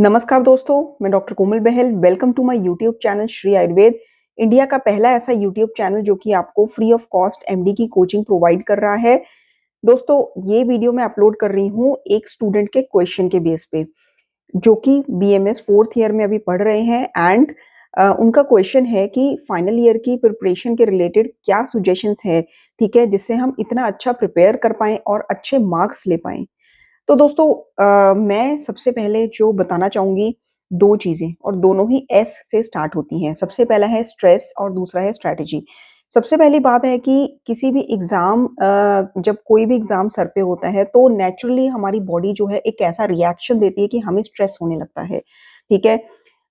नमस्कार दोस्तों, मैं doctor Komal Bahl. Welcome to my YouTube channel Shri Ayurveda. India का पहला ऐसा यूट्यूब चैनल जो कि आपको फ्री ऑफ कॉस्ट एमडी की कोचिंग प्रोवाइड कर रहा है। दोस्तों, ये वीडियो मैं अपलोड कर रही हूँ एक स्टूडेंट के क्वेश्चन के बेस पे, जो कि बीएमएस 4th ईयर में अभी पढ़ रहे हैं एंड उनका क्वेश्चन है कि फाइनल ईयर की प्रिपरेशन के रिलेटेड क्या सजेशंस है, ठीक है, जिससे हम इतना अच्छा प्रिपेयर कर पाएँ और अच्छे मार्क्स ले पाएँ। तो दोस्तों, मैं सबसे पहले जो बताना चाहूँगी 2 चीज़ें, और दोनों ही एस से स्टार्ट होती हैं। सबसे पहला है स्ट्रेस और दूसरा है स्ट्रैटेजी। सबसे पहली बात है कि किसी भी एग्ज़ाम जब कोई भी एग्ज़ाम सर पे होता है तो नेचुरली हमारी बॉडी जो है एक ऐसा रिएक्शन देती है कि हमें स्ट्रेस होने लगता है, ठीक है?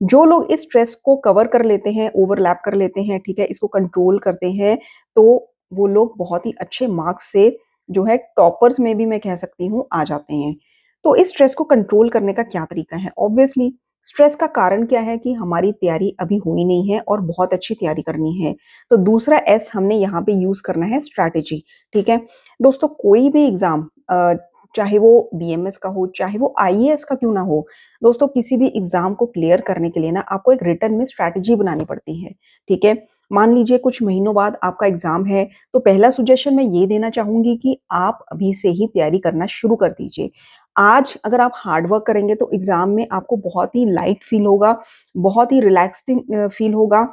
जो लोग इस स्ट्रेस को कवर कर लेते हैं, ओवरलैप कर लेते हैं, ठीक है, इसको कंट्रोल करते हैं, तो वो लोग बहुत ही अच्छे मार्क्स से जो है टॉपर्स में भी मैं कह सकती हूँ आ जाते हैं। तो इस स्ट्रेस को कंट्रोल करने का क्या तरीका है? ऑब्वियसली स्ट्रेस का कारण क्या है कि हमारी तैयारी अभी हुई नहीं है और बहुत अच्छी तैयारी करनी है। तो दूसरा एस हमने यहाँ पे यूज़ करना है स्ट्रैटेजी, ठीक है? दोस्तों, कोई भी एग्ज़ाम चाहे वो बीएमएस का हो, चाहे वो आईएएस का क्यों ना हो, दोस्तों किसी भी एग्ज़ाम को क्लियर करने के लिए ना आपको एक रिटन में स्ट्रैटेजी बनानी पड़ती है, ठीक है? मान लीजिए कुछ महीनों बाद आपका एग्ज़ाम है, तो पहला सजेशन मैं ये देना चाहूँगी कि आप अभी से ही तैयारी करना शुरू कर दीजिए। आज अगर आप हार्ड वर्क करेंगे तो एग्ज़ाम में आपको बहुत ही लाइट फ़ील होगा, बहुत ही रिलैक्स्ड फ़ील होगा,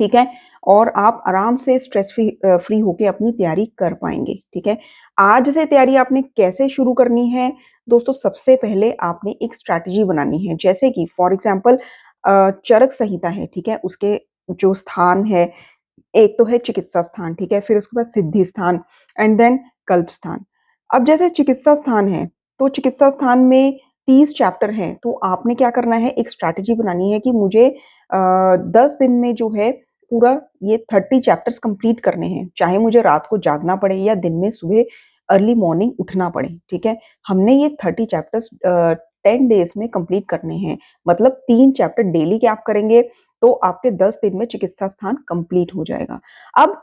ठीक है? और आप आराम से स्ट्रेस फ्री होके अपनी तैयारी कर पाएँगे, ठीक है? आज से तैयारी आपने कैसे शुरू करनी है? दोस्तों, सबसे पहले आपने एक स्ट्रैटेजी बनानी है, जैसे कि फॉर एग्ज़ाम्पल चरक संहिता है, ठीक है? उसके जो स्थान है, एक तो है चिकित्सा स्थान, ठीक है? फिर उसके बाद सिद्धि स्थान एंड देन कल्प स्थान। अब जैसे चिकित्सा स्थान है, तो चिकित्सा स्थान में 30 चैप्टर हैं, तो आपने क्या करना है, एक स्ट्रैटेजी बनानी है कि मुझे 10 दिन में जो है पूरा ये 30 चैप्टर्स कंप्लीट करने हैं। चाहे मुझे रात को जागना पड़े या दिन में सुबह अर्ली मॉर्निंग उठना पड़े, ठीक है? हमने ये 30 चैप्टर्स 10 डेज़ में कंप्लीट करने हैं। मतलब 3 चैप्टर डेली के आप करेंगे तो आपके 10 दिन में चिकित्सा स्थान कंप्लीट हो जाएगा। अब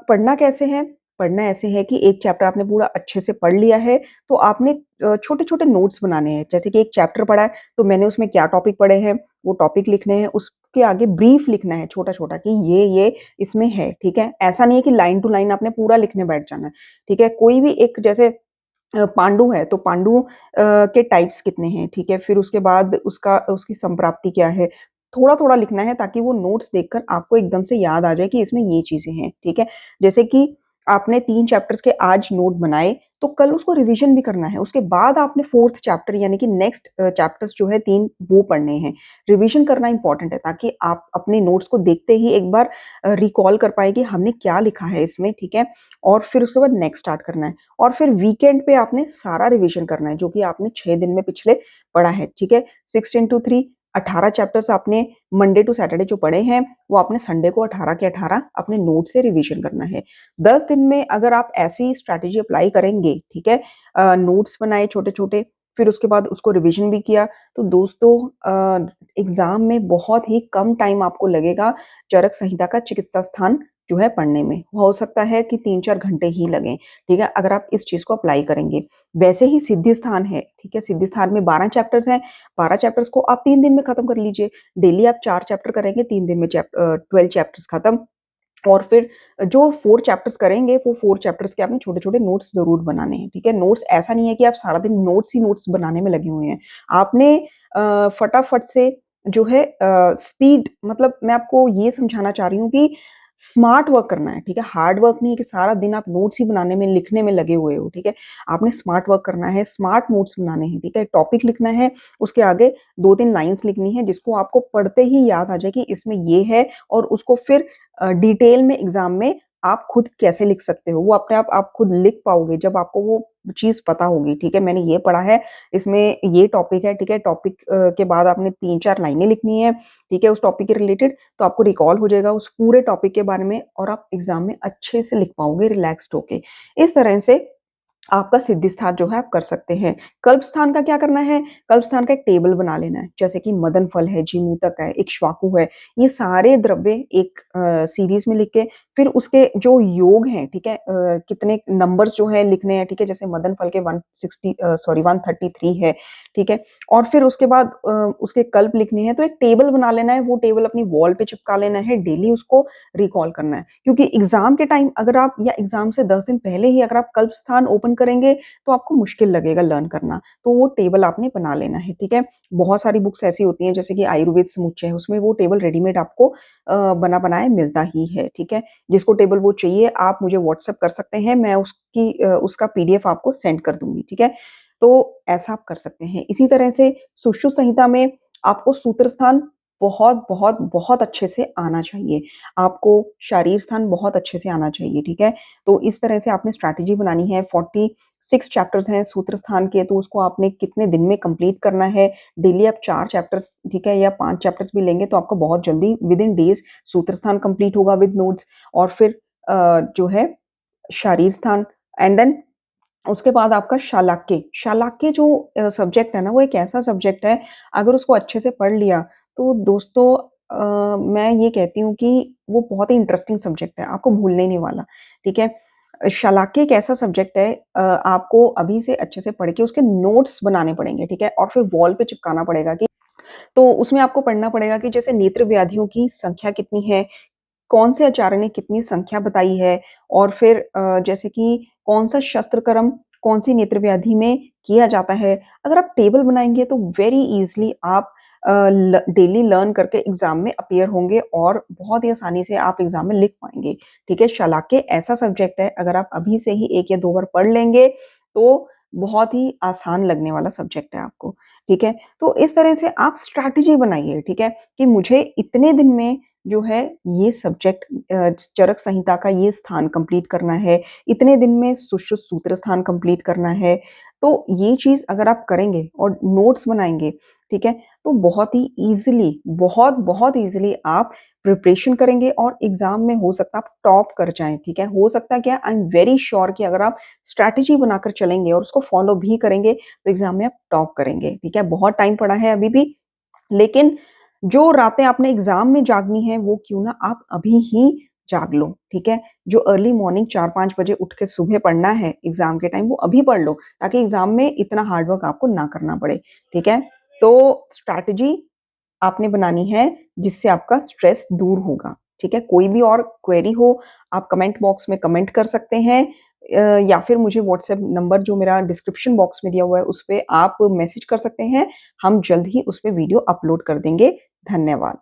पढ़ना कैसे है? पढ़ना ऐसे है कि एक चैप्टर आपने पूरा अच्छे से पढ़ लिया है, तो आपने छोटे-छोटे नोट्स बनाने हैं। जैसे कि एक चैप्टर पढ़ा है, तो मैंने उसमें क्या टॉपिक पढ़े हैं, वो टॉपिक लिखने हैं। उसके आगे ब्रीफ लिखना है छोटा-छोटा कि ये इसमें है, ठीक है? ऐसा नहीं है कि लाइन टू लाइन आपने पूरा लिखने बैठ जाना है, ठीक है? कोई भी एक जैसे पांडु है, तो पांडु के टाइप्स कितने हैं, ठीक है? फिर उसके बाद उसकी संप्राप्ति क्या है? थोड़ा-थोड़ा लिखना है ताकि वो नोट्स देखकर आपको एकदम से याद आ जाए कि इसमें ये चीज़ें हैं, ठीक है? जैसे कि आपने 3 चैप्टर्स के आज नोट बनाए, तो कल उसको रिवीजन भी करना है। उसके बाद आपने 4th चैप्टर यानी कि नेक्स्ट चैप्टर्स जो है 3 वो पढ़ने हैं। रिवीजन करना इम्पोर्टेंट है ताकि आप अपने नोट्स को देखते ही एक बार रिकॉल कर पाएँ कि हमने क्या लिखा है इसमें, ठीक है? और फिर उसके बाद नेक्स्ट स्टार्ट करना है। और फिर वीकेंड पे आपने सारा रिवीजन करना है, जो कि आपने 6 दिन में पिछले पढ़ा है, ठीक है? 6 इंटू 3 18 चैप्टर्स आपने मंडे टू सैटरडे जो पढ़े हैं, वो आपने संडे को 18 के 18 अपने नोट से रिवीजन करना है। 10 दिन में अगर आप ऐसी स्ट्रैटेजी अप्लाई करेंगे, ठीक है? नोट्स बनाए छोटे-छोटे, फिर उसके बाद उसको रिवीजन भी किया, तो दोस्तों एग्ज़ाम में बहुत ही कम टाइम आपको लगेगा चरक संहिता का चिकित्सा स्थान जो है पढ़ने में। हो सकता है कि 3-4 घंटे ही लगें, ठीक है? अगर आप इस चीज़ को अप्लाई करेंगे। वैसे ही सिद्धि स्थान है, ठीक है? सिद्धि स्थान में 12 चैप्टर्स हैं, 12 चैप्टर्स को आप 3 दिन में खत्म कर लीजिए। डेली आप 4 चैप्टर करेंगे, 3 दिन में 12 चैप्टर्स खत्म। और फिर जो 4 चैप्टर्स करेंगे, वो 4 चैप्टर्स के आपने छोटे-छोटे नोट्स ज़रूर बनाने हैं, ठीक है? नोट्स ऐसा नहीं है कि आप सारा दिन नोट्स ही नोट्स बनाने में लगे हुए हैं। आपने फटाफट से जो है स्पीड, मतलब मैं आपको ये समझाना चाह रही हूँ कि स्मार्ट वर्क करना है, ठीक है? हार्ड वर्क नहीं है कि सारा दिन आप नोट्स ही बनाने में, लिखने में लगे हुए हो, ठीक है? आपने स्मार्ट वर्क करना है, स्मार्ट नोट्स बनाने हैं, ठीक है? टॉपिक लिखना है, उसके आगे 2-3 लाइन्स लिखनी है, जिसको आपको पढ़ते ही याद आ जाए कि इसमें ये है, और उसको फिर डिटेल में एग्ज़ाम में आप खुद कैसे लिख सकते हो, वो अपने आप खुद लिख पाओगे जब आपको वो चीज़ पता होगी, ठीक है? मैंने ये पढ़ा है, इसमें ये टॉपिक है, ठीक है? टॉपिक के बाद आपने 3-4 लाइनें लिखनी है, ठीक है? उस टॉपिक के रिलेटेड, तो आपको रिकॉल हो जाएगा उस पूरे टॉपिक के बारे में और आप एग्ज़ाम में अच्छे से लिख पाओगे रिलैक्स्ड होके। इस तरह से आपका सिद्धि स्थान जो है आप कर सकते हैं। कल्प स्थान का क्या करना है? कल्प स्थान का एक टेबल बना लेना है, जैसे कि मदन फल है, जीमूतक है, इक्ष्वाकु है, ये सारे द्रव्य एक सीरीज़ में लिख के फिर उसके जो योग हैं, ठीक है? कितने नंबर्स जो हैं लिखने हैं, ठीक है? जैसे मदन फल के 133 है, ठीक है? और फिर उसके बाद उसके कल्प लिखने हैं, तो एक टेबल बना लेना है, वो टेबल अपनी वॉल पे चिपका लेना है, डेली उसको रिकॉल करना है। क्योंकि एग्ज़ाम के टाइम अगर आप या एग्ज़ाम से 10 दिन पहले ही अगर आप कल्प स्थान ओपन करेंगे, तो आपको मुश्किल लगेगा लर्न करना। तो वो टेबल आपने बना लेना है, ठीक है? बहुत सारी बुक्स ऐसी होती हैं जैसे कि आयुर्वेद समुच्चय है, उसमें वो टेबल रेडीमेड आपको बना-बनाया मिलता ही है, ठीक है? जिसको टेबल वो चाहिए आप मुझे व्हाट्सएप कर सकते हैं, मैं उसका पीडीएफ आपको सेंड कर दूँगी, ठीक है? तो ऐसा आप कर सकते हैं। इसी तरह से सुश्रुत संहिता में आपको सूत्र स्थान बहुत, बहुत, बहुत अच्छे से आना चाहिए। आपको शारीर स्थान बहुत अच्छे से आना चाहिए, ठीक है? तो इस तरह से आपने स्ट्रैटेजी बनानी है, 46 चैप्टर्स हैं सूत्र स्थान के, तो उसको आपने कितने दिन में कंप्लीट करना है। डेली आप 4 चैप्टर्स, ठीक है, या 5 चैप्टर्स भी लेंगे तो आपको बहुत जल्दी विद इन डेज़ सूत्र स्थान कंप्लीट होगा विद नोट्स। और फिर जो है शारीर स्थान एंड देन उसके बाद आपका शालाक्य। शालाक्य जो सब्जेक्ट है ना, वो एक ऐसा सब्जेक्ट है, अगर उसको अच्छे से पढ़ लिया, तो दोस्तों मैं ये कहती हूँ कि वो बहुत ही इंटरेस्टिंग सब्जेक्ट है, आपको भूलने नहीं वाला, ठीक है? शालाक्य एक ऐसा सब्जेक्ट है आपको अभी से अच्छे से पढ़ के उसके नोट्स बनाने पड़ेंगे, ठीक है? और फिर वॉल पे चिपकाना पड़ेगा कि तो उसमें आपको पढ़ना पड़ेगा कि जैसे नेत्र व्याधियों की संख्या कितनी है, कौन से आचार्य ने कितनी संख्या बताई है और फिर जैसे कि कौन-सा शस्त्र कर्म कौन-सी नेत्र व्याधि में किया जाता है। अगर आप टेबल बनाएँगे तो वेरी ईज़िली आप अ, ल डेली लर्न करके एग्ज़ाम में अपीयर होंगे और बहुत ही आसानी से आप एग्ज़ाम में लिख पाएँगे। ठीक है? शलाक्य ऐसा सब्जेक्ट है अगर आप अभी से ही 1 या 2 बार पढ़ लेंगे तो बहुत ही आसान लगने वाला सब्जेक्ट है आपको। ठीक है? तो इस तरह से आप स्ट्रैटेजी बनाइए, ठीक है? कि मुझे इतने दिन में जो है ये सब्जेक्ट चरक संहिता का ये स्थान कंप्लीट करना है, इतने दिन में सुश्रुत सूत्र स्थान कंप्लीट करना है। तो ये चीज़ अगर आप करेंगे और नोट्स बनाएँगे, ठीक है? तो बहुत ही ईज़िली बहुत ईज़िली आप प्रिपरेशन करेंगे और एग्ज़ाम में हो सकता है आप टॉप कर जाएँ, ठीक है? हो सकता है क्या आई एम वेरी श्योर कि अगर आप स्ट्रैटेजी बनाकर चलेंगे और उसको फ़ॉलो भी करेंगे, तो एग्ज़ाम में आप टॉप करेंगे, ठीक है? बहुत टाइम पड़ा है अभी भी, लेकिन जो रातें आपने एग्ज़ाम में जागनी है, वो क्यों ना आप अभी ही जाग लो, ठीक है? जो अर्ली मॉर्निंग 4-5 बजे उठ के सुबह पढ़ना है एग्ज़ाम के टाइम, वो अभी पढ़ लो, ताकि एग्ज़ाम में इतना हार्ड वर्क आपको ना करना पड़े, ठीक है? तो स्ट्रैटेजी आपने बनानी है, जिससे आपका स्ट्रेस दूर होगा, ठीक है? कोई भी और क्वेरी हो, आप कमेंट बॉक्स में कमेंट कर सकते हैं या फिर मुझे व्हाट्सएप नंबर जो मेरा डिस्क्रिप्शन बॉक्स में दिया हुआ है, उस पे आप मैसेज कर सकते हैं। हम जल्द ही उस पे वीडियो अपलोड कर देंगे। धन्यवाद।